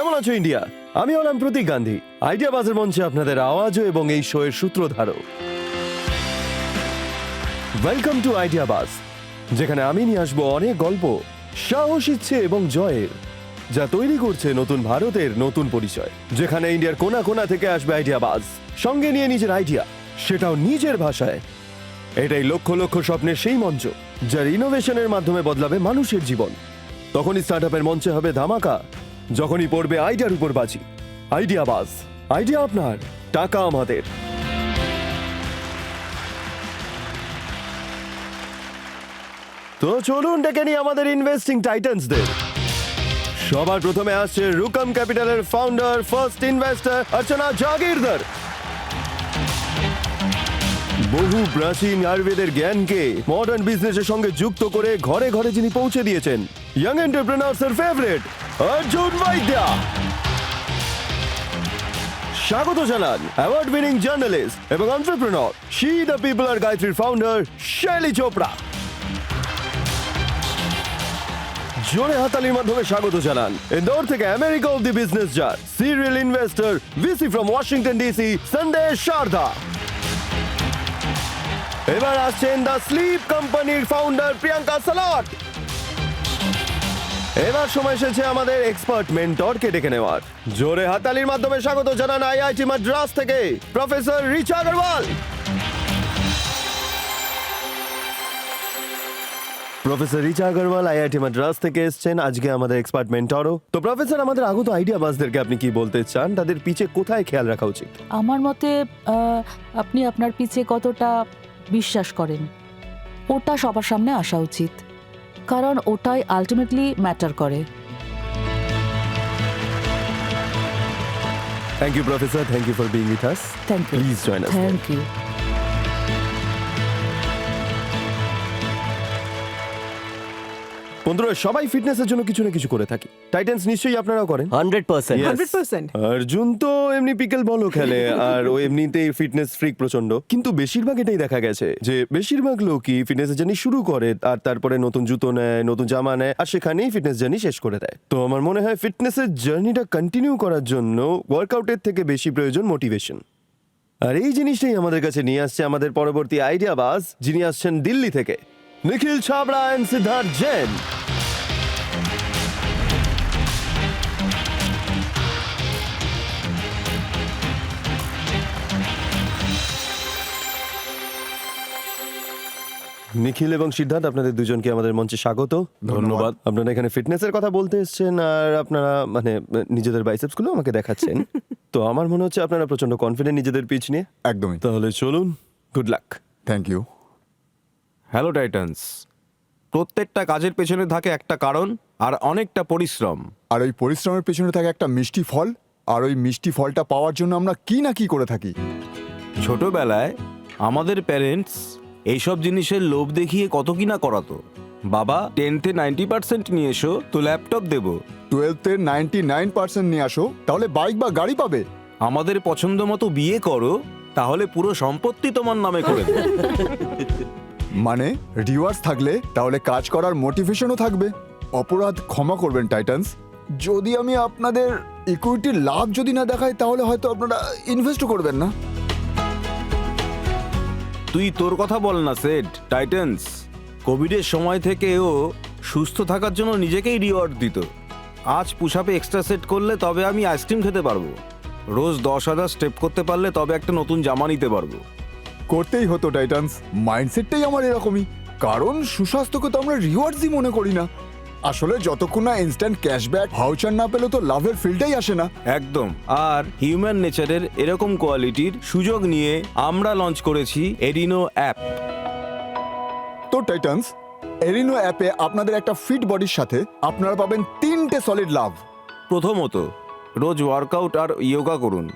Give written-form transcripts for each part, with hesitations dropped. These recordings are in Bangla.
কেমন আছো ইন্ডিয়া? আমি হলাম প্রতীক গান্ধী, আইডিয়া বাজের মঞ্চে আপনাদের আওয়াজও এবং এই শোয়ের সূত্রধারক। ওয়েলকাম টু আইডিয়া বাজ, যেখানে আমি নিয়ে আসবো অনেক গল্প, সাহস, ইচ্ছে এবং জয়ের, যা তৈরি করছে নতুন ভারতের নতুন পরিচয়। যেখানে ইন্ডিয়ার কোনা কোনা থেকে আসবে আইডিয়া বাজ, সঙ্গে নিয়ে নিজের আইডিয়া, সেটাও নিজের ভাষায়। এটাই লক্ষ লক্ষ স্বপ্নের সেই মঞ্চ, যার ইনোভেশনের মাধ্যমে বদলাবে মানুষের জীবন। তখনই স্টার্টআপের মঞ্চে হবে ধামাকা, যখনই পড়বে আইডিয়ার উপর বাজি। আইডিয়া বাজ, আইডিয়া আপনার, টাকা আমাদের। তো চলুন ডেকে নিই আমাদের ইনভেস্টিং টাইটান্সদের। সবার প্রথমে আসছে রুকম ক্যাপিটালের ফাউন্ডার, ফার্স্ট ইনভেস্টর অর্চনা জাগিরদার। বহু প্রাচীন আয়ুর্বেদের জ্ঞানকে মডার্ন বিজনেসের সঙ্গে যুক্ত করে ঘরে ঘরে যিনি পৌঁছে দিয়েছেন, ইয়াং এন্টারপ্রেনার্সের ফেভারিট অর্জুন বৈদ্যা। স্বাগত জানান অ্যাওয়ার্ড উইনিং জার্নালিস্ট এবং এন্টারপ্রেনার, শি দ্য পিপল আর গায়ত্রীর ফাউন্ডার শৈলী চোপড়া। জোরে হাতালির মাধ্যমে স্বাগত জানান ইন্দোর থেকে আমেরিকা অব্দি বিজনেস যার, serial investor, VC from Washington DC, Sandesh Sarda. এবার আসছেন দ্য স্লিপ কোম্পানির ফাউন্ডার প্রিয়াঙ্কা সালাট। এবার সময় এসেছে আমাদের এক্সপার্ট মেন্টরকে ডেকে নেওয়ার। জোরে হাতালির মাধ্যমে স্বাগত জানান আইআইটি মাদ্রাস থেকে professor Richa Agarwal. Professor Richa Agarwal IIT Madras থেকে এসেছেন আজকে আমাদের এক্সপার্ট মেন্টরও। তো প্রফেসর, আমাদের আগত আইডিয়া বাজদেরকে আপনি কি বলতে চান? তাদের পিছে কোথায় খেয়াল রাখা উচিত? আমার মতে আপনি আপনার পিছে কতটা বিশ্বাস করেন ওটা সবার সামনে আসা উচিত, কারণ ওটাই আলটিমেটলি ম্যাটার করে। Thank you professor, thank you for being with us. Thank you. Please join us. Thank you. বন্ধুরা, সবাই ফিটনেসের জন্য কিছু না কিছু করে থাকি। টাইটান্স নিশ্চয়ই আপনারাও করেন। 100%। Yes. 100%। অর্জুন তো এমনি পিকেল বলও খেলে, আর ও এমনিতেই ফিটনেস ফ্রিক প্রচন্ড। কিন্তু বেশিরভাগ এটাই দেখা গেছে যে বেশিরভাগ লোকই ফিটনেসের জার্নি শুরু করে আর তারপরে নতুন জুতো নেয়, নতুন জামা নেয়, আর সেখানেই ফিটনেস জার্নি শেষ করে দেয়। তো আমার মনে হয় ফিটনেসের জার্নিটা কন্টিনিউ করার জন্য ওয়ার্কআউটের থেকে বেশি প্রয়োজন মোটিভেশন। আর এই জিনিসটাই আমাদের কাছে নিয়ে আসছে আমাদের পরবর্তী আইডিয়া বাজ, যিনি আসছেন দিল্লি থেকে, নিখিল ছাবড়া এন্ড সিদ্ধার্থ জৈন। নিখিল এবং সিদ্ধার্থ, আপনাদের দুজনকে আমাদের মঞ্চে স্বাগত। ধন্যবাদ। আপনারা এখানে ফিটনেসের কথা বলতে এসেছেন আর আপনারা মানে নিজেদের বাইসেপস গুলো আমাকে দেখাচ্ছেন। তো আমার মনে হচ্ছে আপনারা প্রচন্ড কনফিডেন্ট নিজেদের পিচ নিয়ে। একদমই। তাহলে চলুন, good luck. Thank you. Hello titans, প্রত্যেকটা কাজের পেছনে থাকে একটা কারণ আর অনেকটা পরিশ্রম। আর ওই পরিশ্রমের পেছনে থাকে একটা মিষ্টি ফল, আর ওই মিষ্টি ফলটা পাওয়ার জন্য আমরা কি না কি করে থাকি। ছোটবেলায় আমাদের প্যারেন্টস এইসব জিনিসের লোভ দেখিয়ে কত কিনা করাতো। বাবা, 10তে 90% নিয়ে এসো তো ল্যাপটপ দেবো, 12তে 99% নিয়ে আসো তাহলে বাইক বা গাড়ি পাবে। আমাদের পছন্দ মতো বিয়ে করো তাহলে পুরো সম্পত্তি তোমার নামে করে দেবো। মানে রিওয়ার্ডস থাকলে তাহলে কাজ করার মোটিভেশনও থাকবে। অপরাধ ক্ষমা করবেন টাইটান্স, যদি আমি আপনাদের ইকুইটির লাভ যদি না দেখাই তাহলে হয়তো আপনারা ইনভেস্টও করবেন না। তুই তোর কথা বল না সেট। টাইটান্স কোভিডের সময় থেকেও সুস্থ থাকার জন্য নিজেকেই রিওয়ার্ড দিত। আজ পুশ আপে এক্সট্রা সেট করলে তবে আমি আইসক্রিম খেতে পারবো, রোজ 10,000 স্টেপ করতে পারলে তবে একটা নতুন জামা নিতে পারবো। করতেই হতো টাইটান্স, মাইন্ডসেটটাই আমার এরকমই। কারণ সুস্বাস্থ্যকে তো আমরা রিওয়ার্ডসই মনে করি না। আসলে যতক্ষণ না ইনস্ট্যান্ট ক্যাশব্যাক ভাউচার না পেলে তো লাভের ফিল্ডটাই আসে না। একদম। আর হিউম্যান নেচারের এরকম কোয়ালিটির সুযোগ নিয়ে আমরা লঞ্চ করেছি এরিনো অ্যাপ। তো টাইটান্স, এরিনো অ্যাপে আপনাদের একটা ফিট বডির সাথে আপনারা পাবেন 3টে সলিড লাভ। প্রথমত, রোজ ওয়ার্কআউট আর ইয়োগা করুন,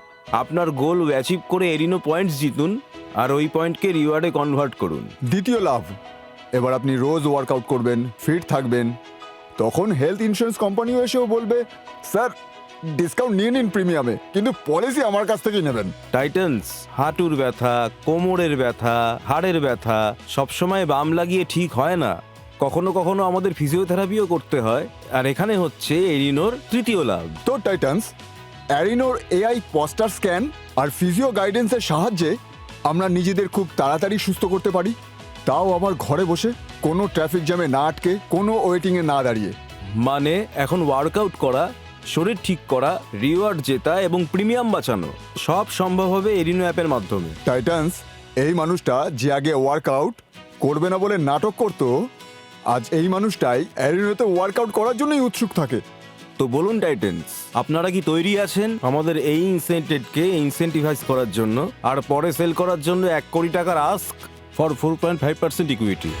আপনার গোল অ্যাচিভ করে এরিনো পয়েন্টস জিতুন আর ওই পয়েন্টকে রিওয়ার্ডে কনভার্ট করুন। দ্বিতীয় লাভ, এবার আপনি রোজ ওয়ার্কআউট করবেন, ফিট থাকবেন, তখন হেলথ ইন্স্যুরেন্স কোম্পানিও এসেও বলবে, স্যার ডিসকাউন্ট নিয়ে নিন প্রিমিয়ামে, কিন্তু পলিসি আমার কাছ থেকেই নেবেন। টাইটান্স, হাঁটুর ব্যথা, কোমরের ব্যথা, হাড়ের ব্যথা সবসময় বাম লাগিয়ে ঠিক হয় না। কখনো কখনো আমাদের ফিজিওথেরাপিও করতে হয়, আর এখানে হচ্ছে এরিনোর তৃতীয় লাভ। তো টাইটান্স, অ্যারিনোর এআই পস্টার স্ক্যান আর ফিজিও গাইডেন্সের সাহায্যে আমরা নিজেদের খুব তাড়াতাড়ি সুস্থ করতে পারি, তাও আমার ঘরে বসে, কোনো ট্রাফিক জ্যামে না আটকে, কোনো ওয়েটিংয়ে না দাঁড়িয়ে। মানে এখন ওয়ার্কআউট করা, শরীর ঠিক করা, রিওয়ার্ড জেতা এবং প্রিমিয়াম বাঁচানো সব সম্ভব হবে এরিনো অ্যাপের মাধ্যমে। টাইটান্স, এই মানুষটা যে আগে ওয়ার্কআউট করবে না বলে নাটক করতো, আজ এই মানুষটাই অ্যারিনোতে ওয়ার্কআউট করার জন্যই উৎসুক থাকে। তো বলুন টাইটেন্স, আপনারা কি তৈরি আছেন আমাদের এই ইনসেন্টিভকে ইনসেন্টিভাইজ করার জন্য আর পরে সেল করার জন্য 1 কোটি টাকার আস্ক ফর 4.5% ইকুইটি?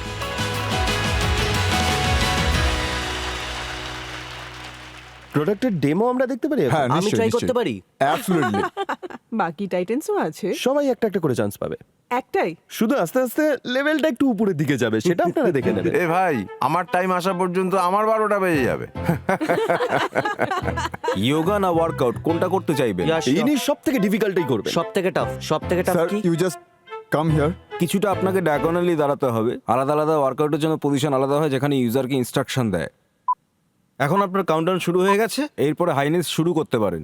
প্রোডাক্টের ডেমো আমরা দেখতে পারি এখন? হ্যাঁ, আমি নিশ্চয়ই, ট্রাই নিশ্চয়ই। করতে পারি? অ্যাবসলিউটলি। বাকি টাইটেন্সও আছে। সবাই একটা একটা করে চান্স পাবে, একটাই? শুধু আস্তে আস্তে লেভেলটা একটু উপরের দিকে যাবে, সেটা আপনারা দেখে নেবেন। এ ভাই, আমার টাইম আসা পর্যন্ত আমার 12টা বেজে যাবে। ইয়োগা না ওয়ার্কআউট কোনটা করতে চাইবেন? ইনি সব থেকে ডিফিকাল্টই করবেন। সব থেকে টাফ স্যার, কি? You just come here. কিছুটা আপনাকে ডায়াগোনালি দাঁড়াতে হবে। আলাদা আলাদা ওয়ার্কআউটের জন্য পজিশন আলাদা হয়, যেখানে ইউজারকে ইনস্ট্রাকশন দেয়। এখন আপনার কাউন্টডাউন শুরু হয়ে গেছে, এরপরে হাইনেস শুরু করতে পারেন।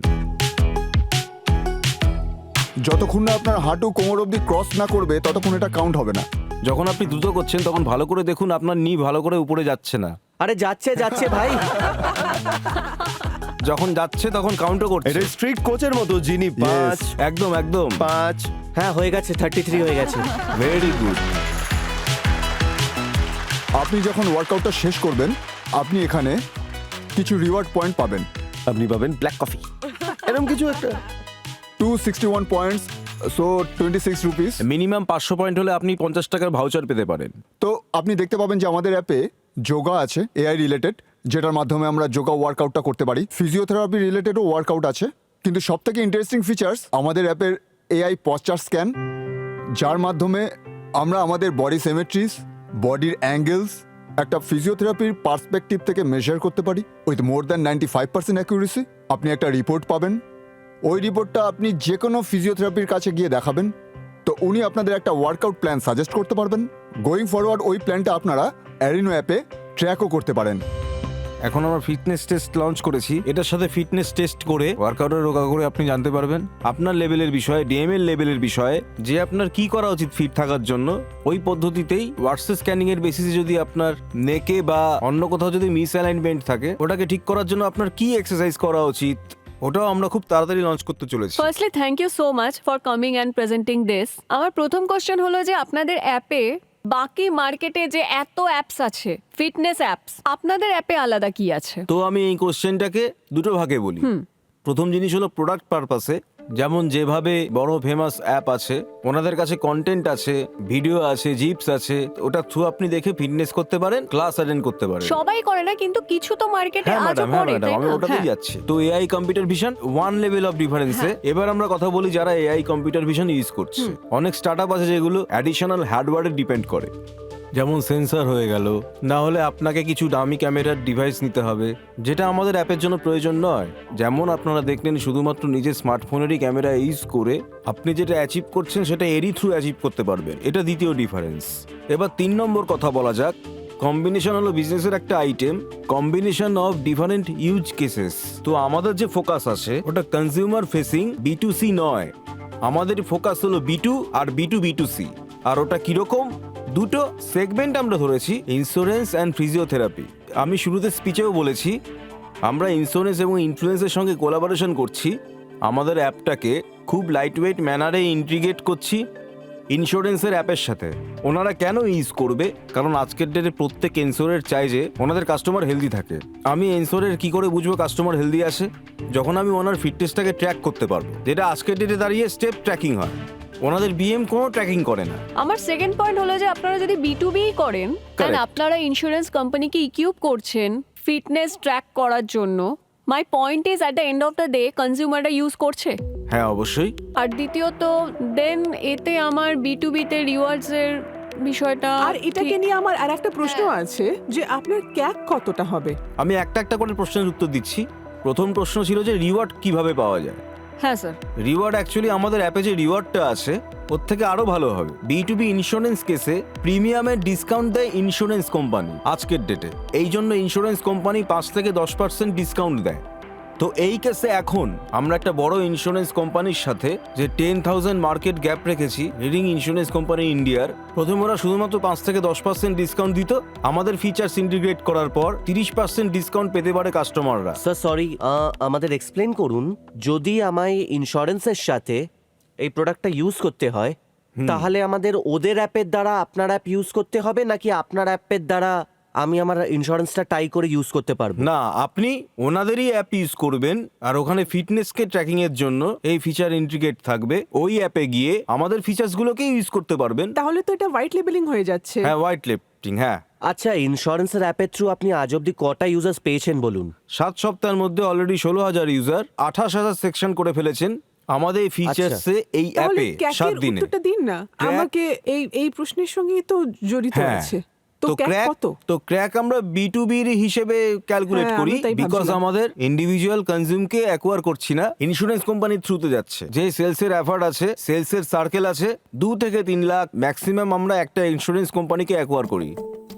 যতক্ষণ না আপনার হাঁটু কোমর অবধি ক্রস না করবে, ততক্ষণ এটা কাউন্ট হবে না। যখন আপনি দ্রুত করছেন তখন ভালো করে দেখুন আপনার নি ভালো করে উপরে যাচ্ছে না। আরে যাচ্ছে যাচ্ছে ভাই। যখন যাচ্ছে তখন কাউন্টও করছে। এটা স্ট্রিক্ট কোচের মতো, যিনি 5 একদম একদম 5 হ্যাঁ, হয়ে গেছে, 33 হয়ে গেছে। Very good. আপনি যখন ওয়ার্কআউটটা শেষ করবেন, আপনি এখানে কিছু রিওয়ার্ড পয়েন্ট পাবেন। আপনি পাবেন ব্ল্যাক কফি, এরকম কিছু একটা। 261 points, so 26 rupees. Minimum 500 point হলে আপনি 50 টাকার ভাউচার পেতে পারেন। তো আপনি দেখতে পাবেন যে আমাদের অ্যাপে যোগা আছে, এআই রিলেটেড, যেটার মাধ্যমে আমরা যোগা ওয়ার্কআউটটা করতে পারি। ফিজিওথেরাপি রিলেটেডও ওয়ার্কআউট আছে, কিন্তু সব থেকে ইন্টারেস্টিং ফিচার্স আমাদের অ্যাপের এআই পশ্চার স্ক্যান, যার মাধ্যমে আমরা আমাদের বডি সিমেট্রিস, বডির অ্যাঙ্গেলস একটা ফিজিওথেরাপির পার্সপেক্টিভ থেকে মেজার করতে পারি উইথ মোর দ্যান 95% অ্যাকুরেসি। আপনি একটা রিপোর্ট পাবেন, ওই রিপোর্টটা আপনি যে কোনো ফিজিওথেরাপির কাছে গিয়ে দেখাবেন, তো উনি আপনাদের একটা ওয়ার্কআউট প্ল্যান সাজেস্ট করতে পারবেন। গোয়িং ফরওয়ার্ড ওই প্ল্যানটা আপনারা অ্যারিনো অ্যাপে ট্র্যাকও করতে পারেন। এখন আমরা ফিটনেস টেস্ট লঞ্চ করেছি, এটার সাথে ফিটনেস টেস্ট করে ওয়ার্কআউটের রোগা করে আপনি জানতে পারবেন আপনার লেভেলের বিষয়ে, ডিএমএল লেভেলের বিষয়ে, যে আপনার কি করা উচিত ফিট থাকার জন্য। ওই পদ্ধতিতেই হোয়াটসঅ্যাপ স্ক্যানিং এর বেসিসে যদি আপনার নেকে বা অন্য কোথাও যদি মিস অ্যালাইনমেন্ট থাকে, ওটাকে ঠিক করার জন্য আপনার কি এক্সারসাইজ করা উচিত, ওটাও আমরা খুব তাড়াতাড়ি লঞ্চ করতে চলেছি। Firstly thank you so much for coming and presenting this. আমার প্রথম কোশ্চেন হলো যে আপনাদের অ্যাপে বাকি মার্কেটে যে এত অ্যাপস আছে, ফিটনেস অ্যাপস, আপনাদের অ্যাপে আলাদা কি আছে? তো আমি এই কোশ্চেনটাকে দুটো ভাগে বলি। প্রথম জিনিস হলো প্রোডাক্ট পারপাসে, যেমন যেভাবে বড় ফেমাস অ্যাপ আছে, ওনাদের কাছে কন্টেন্ট আছে, ভিডিও আছে, জিপস আছে, ওটা থ্রু আপনি দেখে ফিটনেস করতে পারেন, ক্লাস অ্যাটেন্ড করতে পারেন। সবাই করে না, কিন্তু কিছু তো মার্কেটে হ্যাঁ আজও ম্যাডাম, করে, তাই আমি না? ওটাতেই হ্যাঁ। যাচ্ছি। তো AI computer vision one level of ডিফারেন্সে। এবার আমরা কথা বলি যারা এআই কম্পিউটার ভিশন ইউজ করছে। অনেক স্টার্টআপ আছে যেগুলো অ্যাডিশনাল হার্ডওয়্যারে ডিপেন্ড করে, যেমন সেন্সর হয়ে গেল, না হলে আপনাকে কিছু দামি ক্যামেরার ডিভাইস নিতে হবে, যেটা আমাদের অ্যাপের জন্য প্রয়োজন নয়। যেমন আপনারা দেখলেন, শুধুমাত্র নিজের স্মার্টফোনেরই ক্যামেরা ইউজ করে আপনি যেটা অ্যাচিভ করছেন সেটা এরই থ্রু অ্যাচিভ করতে পারবেন। এটা দ্বিতীয় ডিফারেন্স। এবার 3 নম্বর কথা বলা যাক। কম্বিনেশন হলো বিজনেসের একটা item, combination of different use cases. তো আমাদের যে ফোকাস আছে ওটা কনজিউমার ফেসিং, B2C নয়। আমাদের ফোকাস হলো B2 আর B2B2C। আর ওটা কিরকম? দুটো সেগমেন্ট আমরা ধরেছি, ইন্স্যুরেন্স অ্যান্ড ফিজিওথেরাপি। আমি শুরুতে স্পিচেও বলেছি, আমরা ইন্স্যুরেন্স এবং ইনফ্লুয়েন্সের সঙ্গে কোলাবোরেশন করছি, আমাদের অ্যাপটাকে খুব লাইট ওয়েট ম্যানারে ইন্টিগ্রেট করছি ইন্স্যুরেন্সের অ্যাপের সাথে। ওনারা কেন ইউজ করবে? কারণ আজকের ডেটে প্রত্যেক ইন্স্যুরের চাই যে ওনাদের কাস্টমার হেলদি থাকে। আমি ইন্স্যুরের কি করে বুঝবো কাস্টমার হেলদি আছে? যখন আমি ওনার ফিটনেসটাকে ট্র্যাক করতে পারবো, যেটা আজকের ডেটে দাঁড়িয়ে স্টেপ ট্র্যাকিং হয়। ওনাদের বিএম কোনো ট্র্যাকিং করে না। আমার সেকেন্ড পয়েন্ট হলো যে আপনারা যদি B2B করেন, কারণ আপনারা ইন্স্যুরেন্স কোম্পানিকে ইকুইপ করছেন ফিটনেস ট্র্যাক করার জন্য, my point is at the end of the day কনজিউমাররা ইউজ করছে। হ্যাঁ, অবশ্যই। আর দ্বিতীয়ত দেন এতে আমার B2B তে রিওয়ার্ডস এর বিষয়টা। আর এটাকে নিয়ে আমার আর একটা প্রশ্ন আছে যে আপনার ক্যাক কতটা হবে? আমি একটা একটা করে প্রশ্নের উত্তর দিচ্ছি। প্রথম প্রশ্ন ছিল যে রিওয়ার্ড কিভাবে পাওয়া যায়। হ্যাঁ স্যার। রিওয়ার্ড অ্যাকচুয়ালি আমাদের অ্যাপে যে রিওয়ার্ডটা আছে ওর থেকে আরো ভালো হবে। B2B ইন্স্যুরেন্স কেসে প্রিমিয়ামের ডিসকাউন্ট দেয় ইন্স্যুরেন্স কোম্পানি আজকের ডেটে। এই জন্য ইন্স্যুরেন্স কোম্পানি 5 থেকে 10% ডিসকাউন্ট দেয়। তো এই কেসে এখন আমরা একটা বড় ইন্স্যুরেন্স কোম্পানির সাথে যে 10,000 মার্কেট গ্যাপ রেখেছি, লিডিং ইন্স্যুরেন্স কোম্পানি ইন্ডিয়ার, প্রথমে ওরা শুধুমাত্র 5 থেকে 10% ডিসকাউন্ট দিত। আমাদের ফিচার্স ইন্টিগ্রেট করার পর 30% ডিসকাউন্ট পেতে পারে কাস্টমাররা। স্যার সরি, আমাদের এক্সপ্লেন করুন, যদি আমায় ইন্স্যুরেন্সের সাথে এই প্রোডাক্টটা ইউজ করতে হয় তাহলে আমাদের ওদের অ্যাপের দ্বারা আপনার অ্যাপ ইউজ করতে হবে, নাকি আপনার অ্যাপের দ্বারা আমি আমার ইন্স্যুরেন্সটা টাই করে ইউজ করতে পারবো? না, আপনি ওনাদেরই অ্যাপ ইউজ করবেন, আর ওখানে ফিটনেসকে ট্র্যাকিং এর জন্য এই ফিচার ইন্টিগ্রেট থাকবে। ওই অ্যাপে গিয়ে আমাদের ফিচার্সগুলোকে ইউজ করতে পারবেন। তাহলে তো এটা হোয়াইট লেবেলিং হয়ে যাচ্ছে। হ্যাঁ, হোয়াইট লিফটিং, হ্যাঁ। আচ্ছা, ইন্স্যুরেন্সের অ্যাপের থ্রু আপনি আজ অব্দি কটা ইউজার্স পেয়েছেন বলুন? 7 সপ্তাহের মধ্যে অলরেডি 16,000 ইউজার 28,000 সেকশন করে ফেলেছেন আমাদের এই ফিচার্সে এই তাহলে অ্যাপে 7 ক্যাকের দিনে। উত্তরটা দিন না আমাকে। এই প্রশ্নের সঙ্গেই তো জড়িত হ্যাঁ। আছে। তো ক্যাক কত? তো ক্র্যাক আমরা B2B হিসেবে ক্যালকুলেট হ্যাঁ, করি, আমি তাই বিকজ ভাবছিলাম। আমাদের ইন্ডিভিজুয়াল কনজিউমকে অ্যাকোয়ার করছি না, ইন্স্যুরেন্স কোম্পানির থ্রুতে যাচ্ছে। যে সেলসের এফার্ট আছে, সেলসের সার্কেল আছে, 2 থেকে 3 লাখ ম্যাক্সিমাম আমরা একটা ইন্স্যুরেন্স কোম্পানিকে অ্যাকোয়ার করি।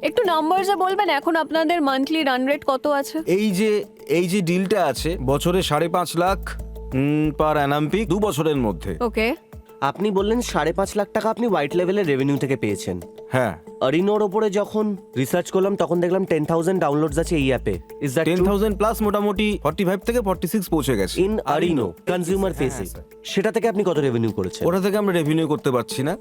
একটু নাম্বারসে বলবেন এখন আপনাদের মান্থলি রান রেট কত আছে? এই যে ডিলটা আছে বছরে 5.5 লাখ পার অ্যানাম পিক 2 বছরের মধ্যে। ওকে, আপনি বললেন 5.5 লাখ টাকা আপনি হোয়াইট লেভেলের রেভিনিউ থেকে পেয়েছেন। হ্যাঁ, আরিনোর ওপরে যখন রিসার্চ করলাম তখন দেখলাম 10,000 ডাউনলোডস আছে এই অ্যাপে। ইজ দ্যাট 10,000 প্লাস মোটামুটি 45 থেকে 46 পৌঁছে গেছে ইন আরিনো কনজিউমার ফেসে? সেটা থেকে আপনি কত রেভিনিউ করেছেন? ওটা থেকে আমরা রেভিনিউ করতে পারছি না।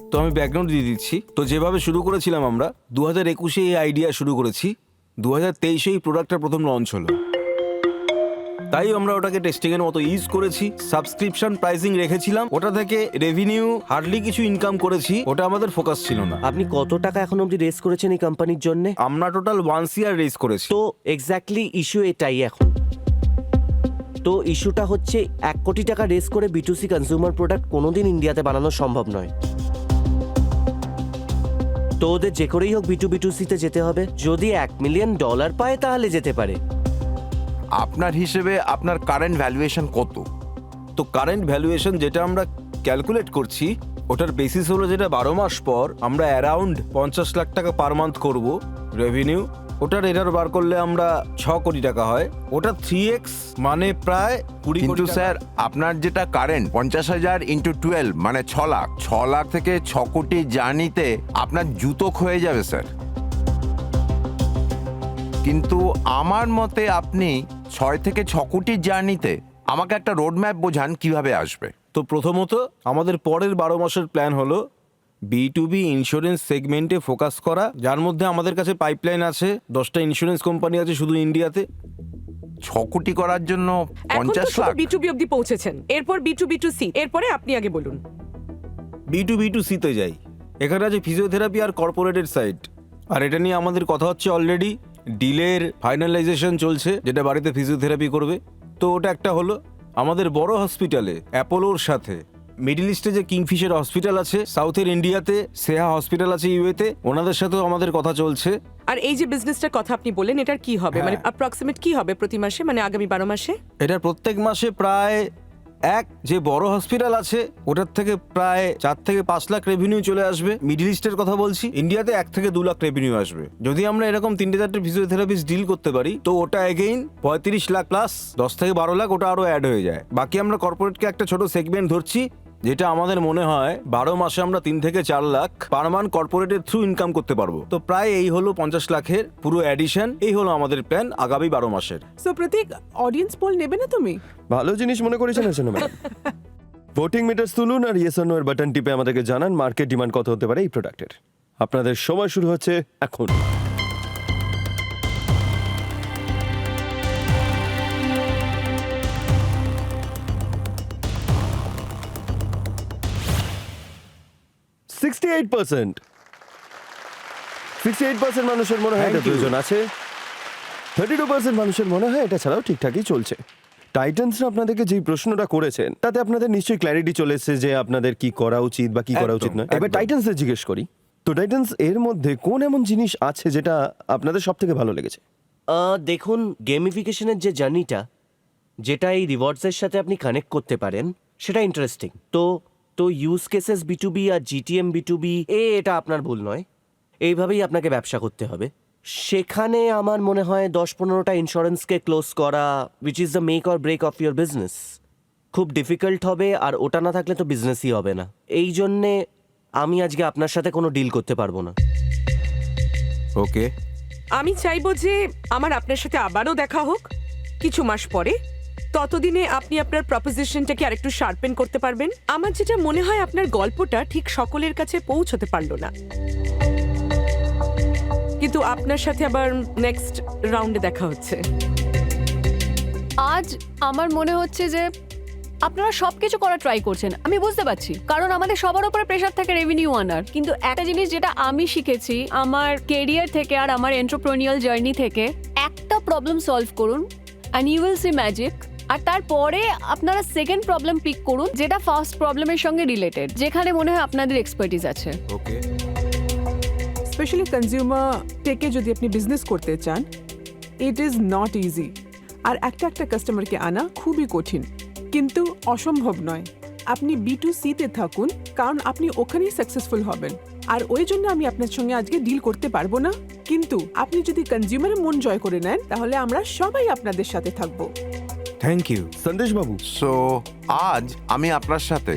তো আমি ব্যাকগ্রাউন্ড দিয়ে দিচ্ছি। তো যেভাবে শুরু করেছিলাম আমরা 2021-এ এই আইডিয়া শুরু করেছি, 2023-এ এই প্রোডাক্টটা প্রথম লঞ্চ হলো। তাই আমরা ওটাকে টেস্টিং এর মতো ইউজ করেছি, সাবস্ক্রিপশন প্রাইসিং রেখেছিলাম, ওটা থেকে রেভিনিউ হার্ডলি কিছু ইনকাম করেছি, ওটা আমাদের ফোকাস ছিল না। আপনি কত টাকা এখন অবধি রেজ করেছেন এই কোম্পানির জন্য? আমরা টোটাল 1 CR রেজ করেছি। তো এক্স্যাক্টলি ইস্যু এটাই এখন। তো ইস্যুটা হচ্ছে 1 কোটি টাকা রেজ করে B2C কনজিউমার প্রোডাক্ট কোনোদিন ইন্ডিয়াতে বানানো সম্ভব নয়। তো ওদের যে করেই হোক B2B2C তে যেতে হবে। যদি $1 মিলিয়ন পায় তাহলে যেতে পারে। আপনার হিসেবে আপনার কারেন্ট ভ্যালুয়েশন কত? তো কারেন্ট ভ্যালুয়েশন যেটা আমরা ক্যালকুলেট করছি ওটার বেসিস হলো যেটা 12 মাস পর আমরা অ্যারাউন্ড 50 লাখ টাকা পার মান্থ করব রেভিনিউ। ওটার এরার বার করলে আমরা 6 কোটি টাকা হয়, ওটা 3x মানে প্রায় 20 কিন্তু কোটি। স্যার আপনার যেটা কারেন্ট 50,000 ইন্টু 12 মানে 6 লাখ থেকে 6 কোটি জার্নিতে আপনার জুতো ক্ষয়ে যাবে স্যার। কিন্তু আমার মতে আপনি 6 থেকে 6 কোটির জার্নিতে আমাকে একটা রোড ম্যাপ বোঝান কিভাবে আসবে। তো প্রথমত আমাদের পরের 12 মাসের প্ল্যান হলো B2B ইন্স্যুরেন্স সেগমেন্টে ফোকাস করা, যার মধ্যে আমাদের কাছে পাইপলাইন আছে, 10টা ইন্স্যুরেন্স কোম্পানি আছে শুধু ইন্ডিয়াতে। 6 কোটি করার জন্য এখন তো 50 শুধু লাখ। B2B অবধি পৌঁছেছেন, এরপর B2B2C, এরপরে আপনি আগে বলুন। B2B2C তে যাই। এখানে আছে ফিজিওথেরাপি আর কর্পোরেটেড সাইট, আর এটা নিয়ে আমাদের কথা হচ্ছে অলরেডি। ডিলের ফাইনালাইজেশন চলছে, যেটা বাড়িতে ফিজিওথেরাপি করবে। তো ওটা একটা হলো। আমাদের বড় হসপিটালে অ্যাপোলোর সাথে মিডল ইস্টে যে কিংফিশার হসপিটাল আছে, সাউথের ইন্ডিয়াতে সেহা হসপিটাল আছে ইউএতে, ওনাদের সাথেও আমাদের কথা চলছে। আর এই যে বিজনেসটার কথা আপনি বললেন, এটার কি হবে, হ্যাঁ। মানে অ্যাপ্রক্সিমেট কি হবে প্রতি মাসে, মানে আগামী 12 মাসে? এটার প্রত্যেক মাসে প্রায় যে বড় হসপিটাল আছে ওটার থেকে প্রায় 4 থেকে 5 লাখ রেভিনিউ চলে আসবে। মিডল ইস্টের কথা বলছি, ইন্ডিয়াতে 1 থেকে 2 লাখ রেভিনিউ আসবে। যদি আমরা এরকম 3-4টে ফিজিওথেরাপিস্ট ডিল করতে পারি তো ওটা এগেইন 35 লাখ প্লাস 10 থেকে 12 লাখ ওটা আরো অ্যাড হয়ে যায়। বাকি আমরা কর্পোরেটকে একটা ছোট সেগমেন্ট ধরছি, যেটা আমাদের মনে হয় 12 মাসে আমরা 3 থেকে 4 লাখ পার মান্থ কর্পোরেটের থ্রু ইনকাম করতে পারবো। তো প্রায় এই হলো 50 লাখের পুরো অ্যাডিশন। এই হলো আমাদের প্ল্যান আগামী 12 মাসের। সো প্রতীক, অডিয়েন্স পোল নেবে না তুমি? ভালো জিনিস মনে করেছেন না ম্যাডাম। ভোটিং মিটার তুলুন আর ইয়েস অর নো এর বাটন টিপে আমাদেরকে জানান মার্কেট ডিমান্ড কত হতে পারে এই প্রোডাক্টের। আপনাদের সময় শুরু হচ্ছে এখন। মানুষের মনে হয় এটা প্রয়োজন আছে, 32% মানুষের মনে হয় এটা ছাড়াও ঠিকঠাকই চলছে। টাইটান্সরা আপনাদেরকে যে প্রশ্নটা করেছেন তাতে আপনাদের নিশ্চয়ই ক্ল্যারিটি চলে এসেছে যে আপনাদের কি করা উচিত বা কি করা একদম, উচিত না। এবার একদম। টাইটান্সদের জিজ্ঞেস করি, তো টাইটান্স এর মধ্যে কোন এমন জিনিস আছে যেটা আপনাদের সব থেকে ভালো লেগেছে? দেখুন, গেমিফিকেশনের যে জার্নিটা, যেটা এই রিওয়ার্ডসের সাথে আপনি কানেক্ট করতে পারেন, সেটা ইন্টারেস্টিং। তো তো ইউজ কেসেস B2B আর GTM B2B এটা আপনার ভুল নয়, এইভাবেই আপনাকে ব্যবসা করতে হবে। সেখানে আমার মনে হয় 10-15টা ইন্স্যুরেন্সকে ক্লোজ করা which is the make or break of your business খুব ডিফিকাল্ট হবে, আর ওটা না থাকলে তো বিজনেসই হবে না। এই জন্যে আমি আজকে আপনার সাথে কোনো ডিল করতে পারবো না। ওকে, আমি চাইবো যে আমার আপনার সাথে আবারও দেখা হোক কিছু মাস পরে। ততদিনে আপনি আপনার প্রপোজিশনটাকে আরেকটু শার্পেন করতে পারবেন। আমার যেটা মনে হয় আপনার গল্পটা ঠিক সকলের কাছে পৌঁছতে পারলো না, কিন্তু আপনার সাথে আবার নেক্সট রাউন্ডে দেখা হচ্ছে। আজ আমার মনে হচ্ছে যে আপনারা সবকিছু করা ট্রাই করছেন, আমি বুঝতে পারছি, কারণ আমাদের সবার উপরে প্রেশার থাকে রেভিনিউ আনার। কিন্তু একটা জিনিস যেটা আমি শিখেছি আমার কেরিয়ার থেকে আর আমার এন্টারপ্রেনিউরিয়াল জার্নি থেকে, একটা প্রবলেম সলভ করুন and you will see magic. আর তারপরে আপনারা সেকেন্ড প্রবলেম পিক করুন যেটা ফার্স্ট প্রবলেমের সঙ্গে রিলেটেড, যেখানে মনে হয় আপনাদের এক্সপার্টিস আছে। ওকে, স্পেশালি কনজিউমার টেকে যদি আপনি বিজনেস করতে চান, ইট ইজ নট ইজি। আর একটা কাস্টমারকে আনা খুবই কঠিন, কিন্তু অসম্ভব নয়। আপনি B2C-তে থাকুন, কারণ আপনি ওখানেই সাকসেসফুল হবেন। আর ওই জন্য আমি আপনার সঙ্গে আজকে ডিল করতে পারবো না, কিন্তু আপনি যদি কনজিউমারের মন জয় করে নেন তাহলে আমরা সবাই আপনাদের সাথে থাকবো। Thank you. Sandesh Babu, so আজ আমি আপনার সাথে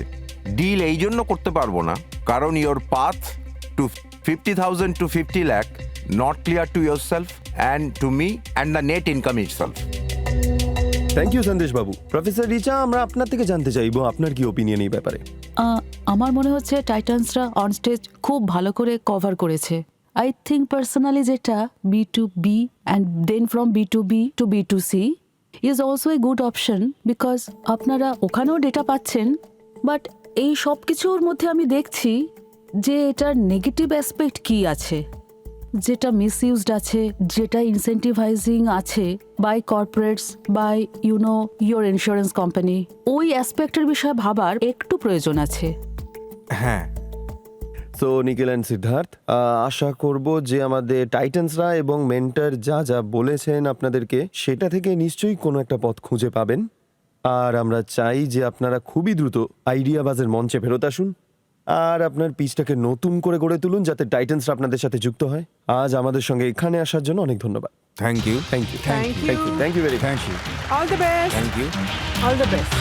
ডিল এই জন্য করতে পারবো না কারণ your path to 50,000 to 50 lakh not clear to yourself and to me and the net income itself. Thank you Sandesh babu. Professor Richa, আমরা আপনার থেকে জানতে চাইবো আপনার কি ওপিনিয়ন এই ব্যাপারে। আমার মনে হচ্ছে টাইটান্সরা অন স্টেজ খুব ভালো করে কভার করেছে। আই থিঙ্ক পার্সোনালি যেটা B2B and then from B2B to B2C is also a good option, because আপনারা ওখানেও ডেটা পাচ্ছেন। বাট এই সব কিছুর মধ্যে আমি দেখছি যে এটার নেগেটিভ অ্যাসপেক্ট কি আছে, যেটা মিসইউজড আছে, যেটা ইনসেন্টিভাইজিং আছে by corporates, by your insurance company. ওই অ্যাসপেক্টের বিষয়ে ভাবার একটু প্রয়োজন আছে। হ্যাঁ, সো নিখিল অ্যান্ড সিদ্ধার্থ, আশা করব যে আমাদের টাইটান্সরা এবং মেন্টর যা যা বলেছেন আপনাদেরকে, সেটা থেকে নিশ্চয়ই কোনো একটা পথ খুঁজে পাবেন। আর আমরা চাই যে আপনারা খুবই দ্রুত আইডিয়াবাজের মঞ্চে ফেরত আসুন আর আপনার পিচটাকে নতুন করে গড়ে তুলুন, যাতে টাইটান্সরা আপনাদের সাথে যুক্ত হয়। আজ আমাদের সঙ্গে এখানে আসার জন্য অনেক ধন্যবাদ। Thank you. Thank you, Thank you. Thank you very much. Thank you. All the best, thank you. All the best.